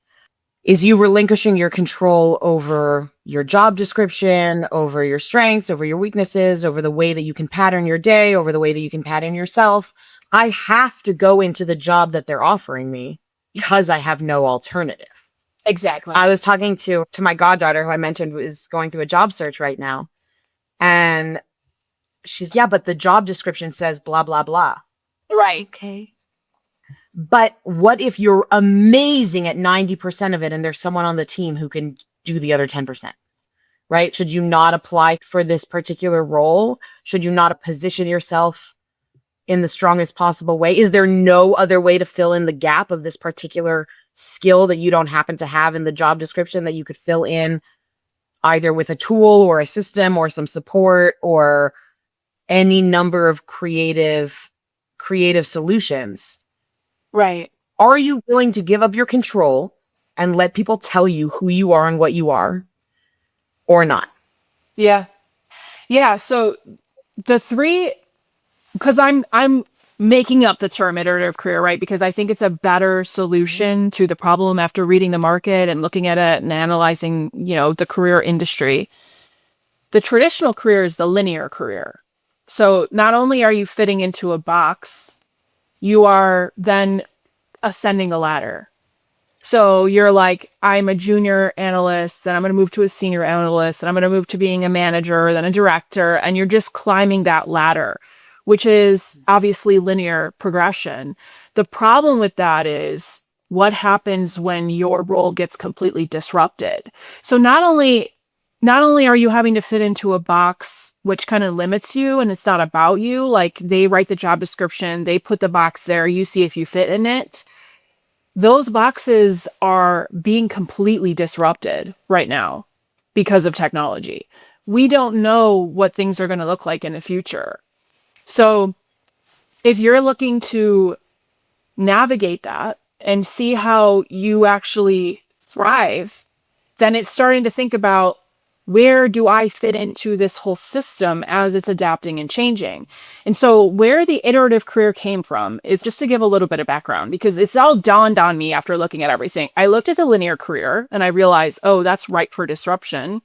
[SPEAKER 2] is you relinquishing your control over your job description, over your strengths, over your weaknesses, over the way that you can pattern your day, over the way that you can pattern yourself. I have to go into the job that they're offering me because I have no alternative.
[SPEAKER 1] Exactly.
[SPEAKER 2] I was talking to my goddaughter, who I mentioned is going through a job search right now. And she's, yeah, but the job description says blah, blah, blah.
[SPEAKER 1] Right.
[SPEAKER 2] Okay. But what if you're amazing at 90% of it and there's someone on the team who can do the other 10%? Right? Should you not apply for this particular role? Should you not position yourself in the strongest possible way? Is there no other way to fill in the gap of this particular skill that you don't happen to have in the job description that you could fill in either with a tool or a system or some support or any number of creative solutions?
[SPEAKER 1] Right.
[SPEAKER 2] Are you willing to give up your control and let people tell you who you are and what you are, or not?
[SPEAKER 1] Yeah. Yeah. So the three, because I'm making up the term iterative career, right? Because I think it's a better solution to the problem after reading the market and looking at it and analyzing, the career industry. The traditional career is the linear career. So not only are you fitting into a box, you are then ascending a ladder. So you're like, I'm a junior analyst, then I'm going to move to a senior analyst, and I'm going to move to being a manager, then a director, and you're just climbing that ladder, which is obviously linear progression. The problem with that is what happens when your role gets completely disrupted. So not only are you having to fit into a box, which kind of limits you, and it's not about you, like they write the job description, they put the box there, you see if you fit in it. Those boxes are being completely disrupted right now because of technology. We don't know what things are going to look like in the future. So if you're looking to navigate that and see how you actually thrive, then it's starting to think about, where do I fit into this whole system as it's adapting and changing? And so where the iterative career came from is just to give a little bit of background, because it's all dawned on me after looking at everything. I looked at the linear career and I realized, oh, that's ripe for disruption.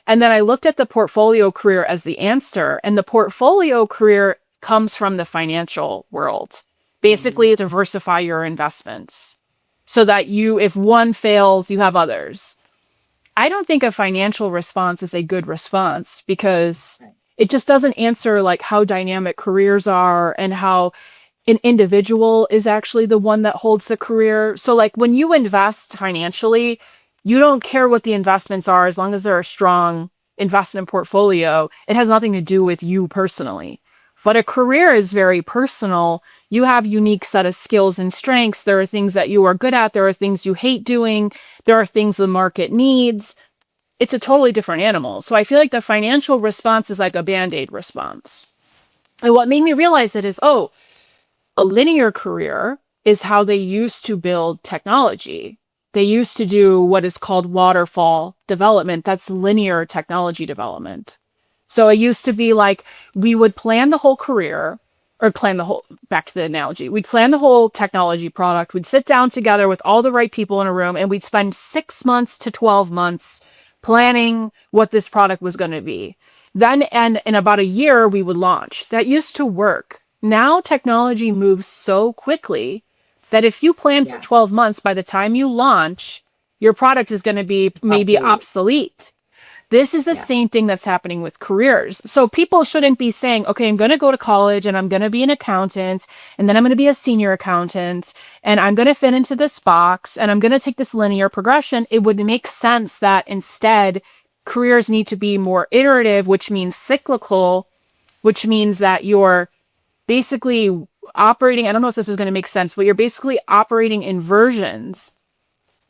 [SPEAKER 1] And then I looked at the portfolio career as the answer, and the portfolio career comes from the financial world. Basically, diversify your investments so that you, if one fails, you have others. I don't think a financial response is a good response because it just doesn't answer like how dynamic careers are and how an individual is actually the one that holds the career. So like when you invest financially, you don't care what the investments are as long as they're a strong investment portfolio. It has nothing to do with you personally. But a career is very personal. You have unique set of skills and strengths. There are things that you are good at. There are things you hate doing. There are things the market needs. It's a totally different animal. So I feel like the financial response is like a Band-Aid response. And what made me realize it is, oh, a linear career is how they used to build technology. They used to do what is called waterfall development. That's linear technology development. So it used to be like we would plan the whole career or plan the whole, back to the analogy, we'd plan the whole technology product. We'd sit down together with all the right people in a room and we'd spend 6 months to 12 months planning what this product was going to be. Then, and in about a year, we would launch. That used to work. Now technology moves so quickly that if you plan for 12 months, by the time you launch, your product is going to be maybe obsolete. This is the same thing that's happening with careers. So people shouldn't be saying, okay, I'm going to go to college and I'm going to be an accountant and then I'm going to be a senior accountant and I'm going to fit into this box and I'm going to take this linear progression. It would make sense that instead careers need to be more iterative, which means cyclical, which means that you're basically operating, I don't know if this is going to make sense, but you're basically operating in versions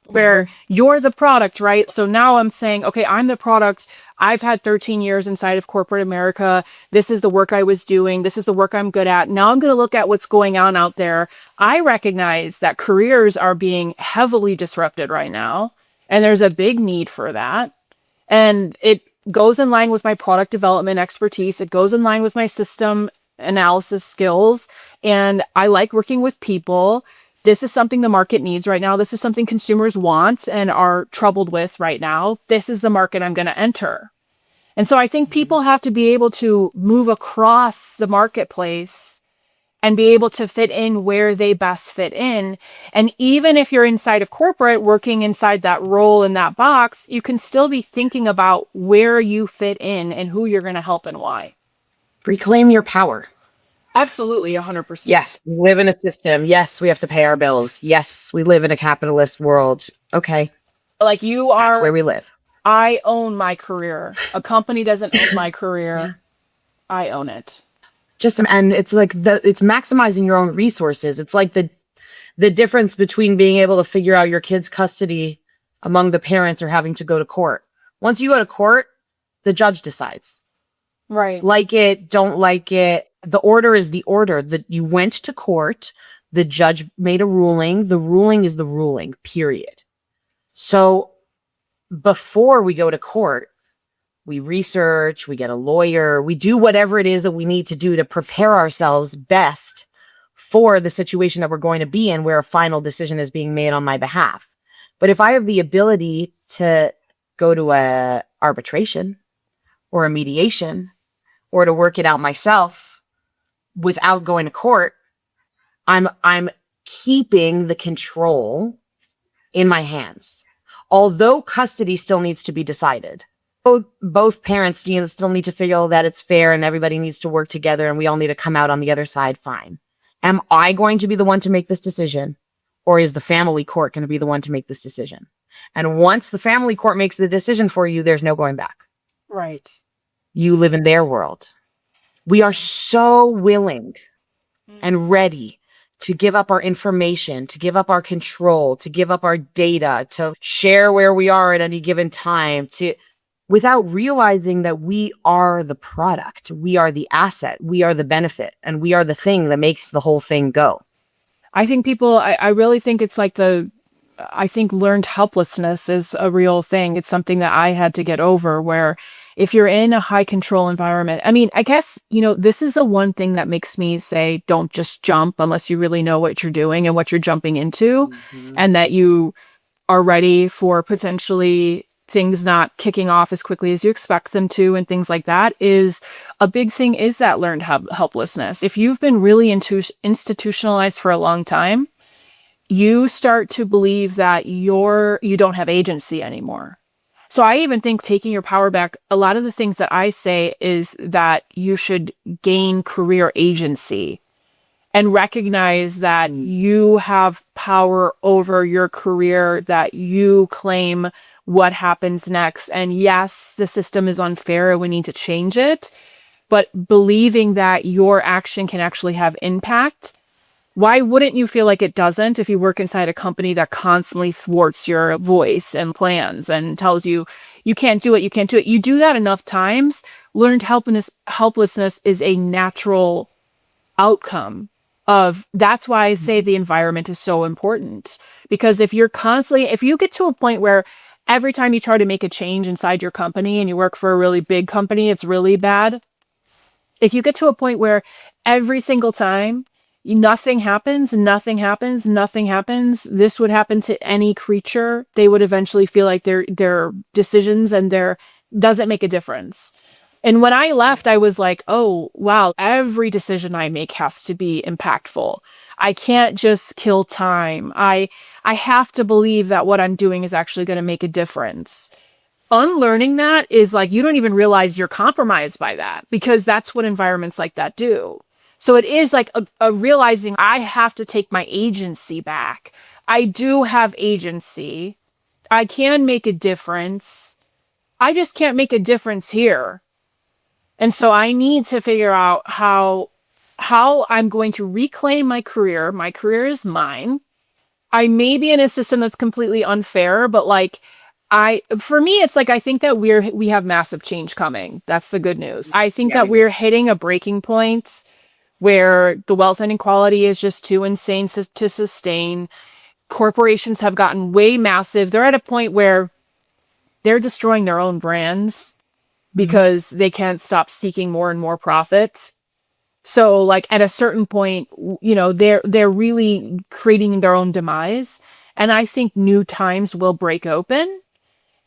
[SPEAKER 1] where you're the product, right? So now I'm saying, okay, I'm the product. I've had 13 years inside of corporate America. This is the work I was doing. This is the work I'm good at. Now I'm going to look at what's going on out there. I recognize that careers are being heavily disrupted right now, and there's a big need for that. And it goes in line with my product development expertise. It goes in line with my system analysis skills. And I like working with people. This is something the market needs right now. This is something consumers want and are troubled with right now. This is the market I'm going to enter. And so I think people have to be able to move across the marketplace and be able to fit in where they best fit in. And even if you're inside of corporate, working inside that role in that box, you can still be thinking about where you fit in and who you're going to help and why.
[SPEAKER 2] Reclaim your power.
[SPEAKER 1] Absolutely, 100%.
[SPEAKER 2] Yes, we live in a system. Yes, we have to pay our bills. Yes, we live in a capitalist world. Okay.
[SPEAKER 1] Like you are.
[SPEAKER 2] That's where we live.
[SPEAKER 1] I own my career. A company doesn't own my career. I own it.
[SPEAKER 2] And it's like it's maximizing your own resources. It's like the difference between being able to figure out your kid's custody among the parents or having to go to court. Once you go to court, the judge decides.
[SPEAKER 1] Right.
[SPEAKER 2] Like it, don't like it. The order is the order. That you went to court, the judge made a ruling. The ruling is the ruling, period. So before we go to court, we research, we get a lawyer, we do whatever it is that we need to do to prepare ourselves best for the situation that we're going to be in, where a final decision is being made on my behalf. But if I have the ability to go to a arbitration or a mediation or to work it out myself without going to court, I'm keeping the control in my hands. Although custody still needs to be decided. Both parents still need to feel that it's fair and everybody needs to work together and we all need to come out on the other side fine. Am I going to be the one to make this decision? Or is the family court going to be the one to make this decision? And once the family court makes the decision for you, there's no going back.
[SPEAKER 1] Right.
[SPEAKER 2] You live in their world. We are so willing and ready to give up our information, to give up our control, to give up our data, to share where we are at any given time, without realizing that we are the product, we are the asset, we are the benefit, and we are the thing that makes the whole thing go.
[SPEAKER 1] I think I really think it's like I think learned helplessness is a real thing. It's something that I had to get over, where if you're in a high control environment, I mean, I guess, this is the one thing that makes me say, don't just jump unless you really know what you're doing and what you're jumping into, and that you are ready for potentially things not kicking off as quickly as you expect them to, and things like that. Is a big thing, is that learned helplessness. If you've been really institutionalized for a long time, you start to believe that you don't have agency anymore. So I even think taking your power back, a lot of the things that I say is that you should gain career agency and recognize that you have power over your career, that you claim what happens next. And yes, the system is unfair and we need to change it, but believing that your action can actually have impact. Why wouldn't you feel like it doesn't if you work inside a company that constantly thwarts your voice and plans and tells you, you can't do it, you can't do it? You do that enough times, learned helplessness is a natural outcome of. That's why I say the environment is so important. Because if you get to a point where every time you try to make a change inside your company and you work for a really big company, it's really bad. If you get to a point where every single time nothing happens, this would happen to any creature. They would eventually feel like their decisions and their doesn't make a difference. And when I left, I was like, oh, wow, every decision I make has to be impactful. I can't just kill time. I have to believe that what I'm doing is actually going to make a difference. Unlearning that is like, you don't even realize you're compromised by that, because that's what environments like that do. So it is like a realizing I have to take my agency back. I do have agency. I can make a difference. I just can't make a difference here. And so I need to figure out how I'm going to reclaim my career. My career is mine. I may be in a system that's completely unfair, but for me, it's like, I think that we have massive change coming. That's the good news. I think that we're hitting a breaking point where the wealth inequality is just too insane to sustain. Corporations have gotten way massive. They're at a point where they're destroying their own brands because they can't stop seeking more and more profit. So like at a certain point, they're really creating their own demise. And I think new times will break open.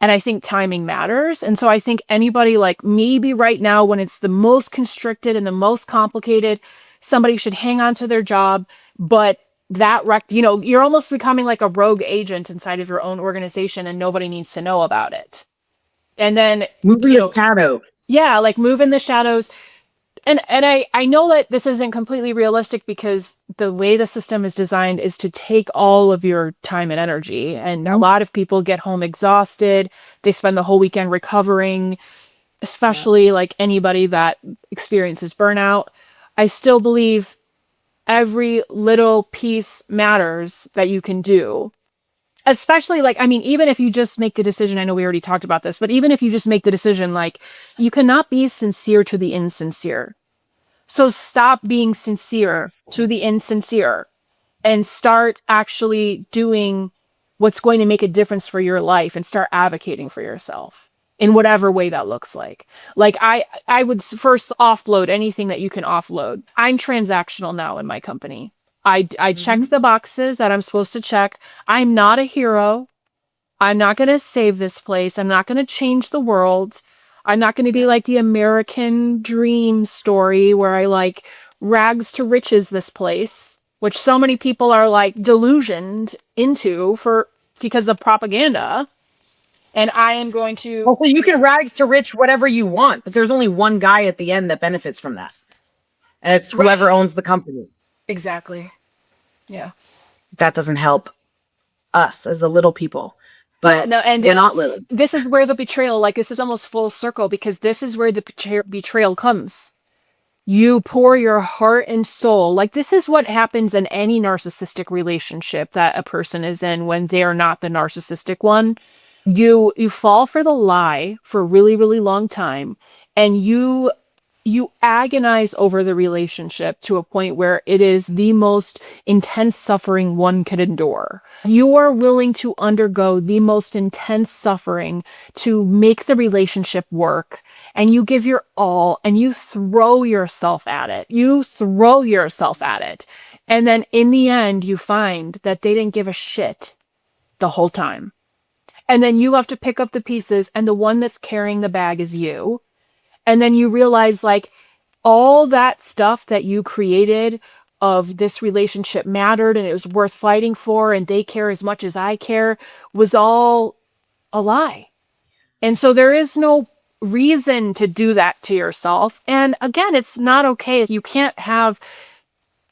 [SPEAKER 1] And I think timing matters. And so I think anybody, like maybe right now when it's the most constricted and the most complicated, somebody should hang on to their job. But you're almost becoming like a rogue agent inside of your own organization and nobody needs to know about it. And then
[SPEAKER 2] move in the shadows.
[SPEAKER 1] Yeah, like move in the shadows. And I know that this isn't completely realistic, because the way the system is designed is to take all of your time and energy. And a lot of people get home exhausted. They spend the whole weekend recovering, especially like anybody that experiences burnout. I still believe every little piece matters that you can do. Especially even if you just make the decision, I know we already talked about this, but even if you just make the decision, like, you cannot be sincere to the insincere. So stop being sincere to the insincere and start actually doing what's going to make a difference for your life, and start advocating for yourself in whatever way that looks like. Like I would first offload anything that you can offload. I'm transactional now in my company. I check the boxes that I'm supposed to check. I'm not a hero. I'm not going to save this place. I'm not going to change the world. I'm not going to be like the American dream story where I like rags to riches this place, which so many people are like delusioned into because of propaganda. And I am going to...
[SPEAKER 2] Well, so you can rags to rich whatever you want, but there's only one guy at the end that benefits from that. And it's whoever owns the company.
[SPEAKER 1] Exactly. Yeah.
[SPEAKER 2] That doesn't help us as the little people. But
[SPEAKER 1] no, and
[SPEAKER 2] we're not little.
[SPEAKER 1] This is where the betrayal, this is almost full circle, because this is where the betrayal comes. You pour your heart and soul. Like, this is what happens in any narcissistic relationship that a person is in when they are not the narcissistic one. You fall for the lie for a really, really long time, and you you agonize over the relationship to a point where it is the most intense suffering one could endure. You are willing to undergo the most intense suffering to make the relationship work, and you give your all and you throw yourself at it. You throw yourself at it. And then in the end, you find that they didn't give a shit the whole time. And then you have to pick up the pieces, and the one that's carrying the bag is you. And then you realize like all that stuff that you created of this relationship mattered and it was worth fighting for and they care as much as I care was all a lie. And so there is no reason to do that to yourself. And again, it's not okay. You can't have,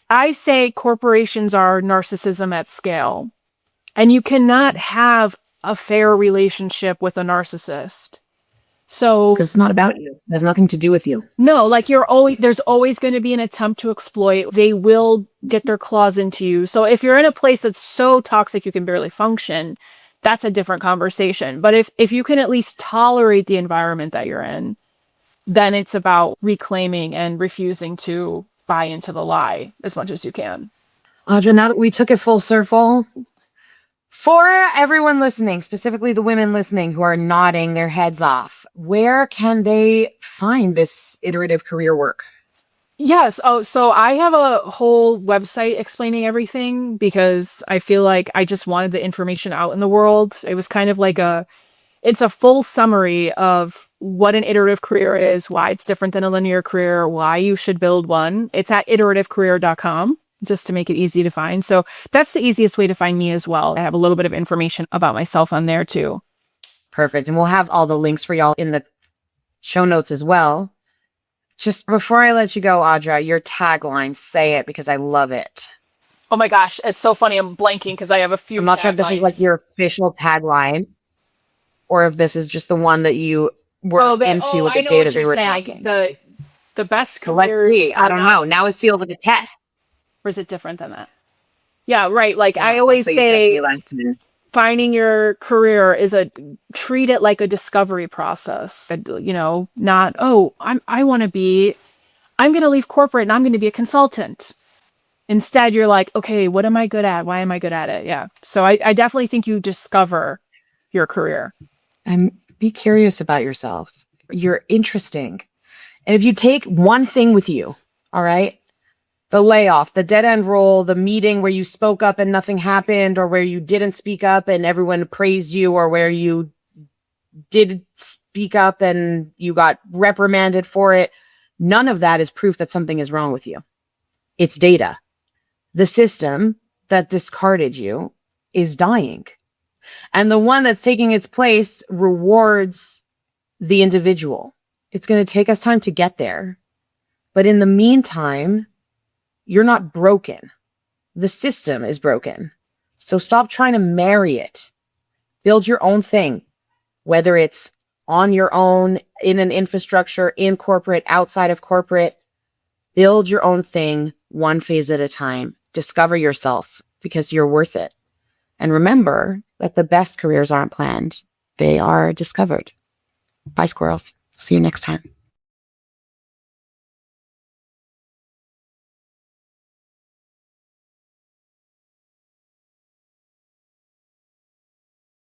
[SPEAKER 1] I say corporations are narcissism at scale, and you cannot have a fair relationship with a narcissist. So
[SPEAKER 2] Because it's not about you. It has nothing to do with you.
[SPEAKER 1] no, like there's always going to be an attempt to exploit. They will get their claws into you. So if you're in a place that's so toxic you can barely function, that's a different conversation. But if you can at least tolerate the environment that you're in, then it's about reclaiming and refusing to buy into the lie as much as you can.
[SPEAKER 2] Audra, now that we took it full circle, for everyone listening, specifically the women listening who are nodding their heads off, where can they find this iterative career work?
[SPEAKER 1] Yes. Oh, so I have a whole website explaining everything because I feel like I just wanted the information out in the world. It was kind of like it's a full summary of what an iterative career is, why it's different than a linear career, why you should build one. It's at iterativecareer.com, just to make it easy to find. So that's the easiest way to find me as well. I have a little bit of information about myself on there too.
[SPEAKER 2] Perfect. And we'll have all the links for y'all in the show notes as well. Just before I let you go, Audra, your tagline, say it because I love it.
[SPEAKER 1] Oh my gosh, it's so funny. I'm blanking because I have a few.
[SPEAKER 2] I'm not sure if this is like your official tagline or if this is just the one that you were into with the data they were taking.
[SPEAKER 1] The best
[SPEAKER 2] So let's
[SPEAKER 1] careers.
[SPEAKER 2] see. I don't know. Now it feels like a test.
[SPEAKER 1] Or is it different than that? Yeah, right. Like I always say, finding your career is treat it like a discovery process. You know, not, oh, I'm going to leave corporate and I'm going to be a consultant. Instead, you're like, okay, what am I good at? Why am I good at it? Yeah. So I definitely think you discover your career.
[SPEAKER 2] And be curious about yourselves. You're interesting. And if you take one thing with you, all right, the layoff, the dead end role, the meeting where you spoke up and nothing happened, or where you didn't speak up and everyone praised you, or where you did speak up and you got reprimanded for it, none of that is proof that something is wrong with you. It's data. The system that discarded you is dying. And the one that's taking its place rewards the individual. It's going to take us time to get there. But in the meantime, you're not broken. The system is broken. So stop trying to marry it. Build your own thing, whether it's on your own, in an infrastructure, in corporate, outside of corporate. Build your own thing, one phase at a time. Discover yourself because you're worth it. And remember that the best careers aren't planned. They are discovered. Bye, squirrels. See you next time.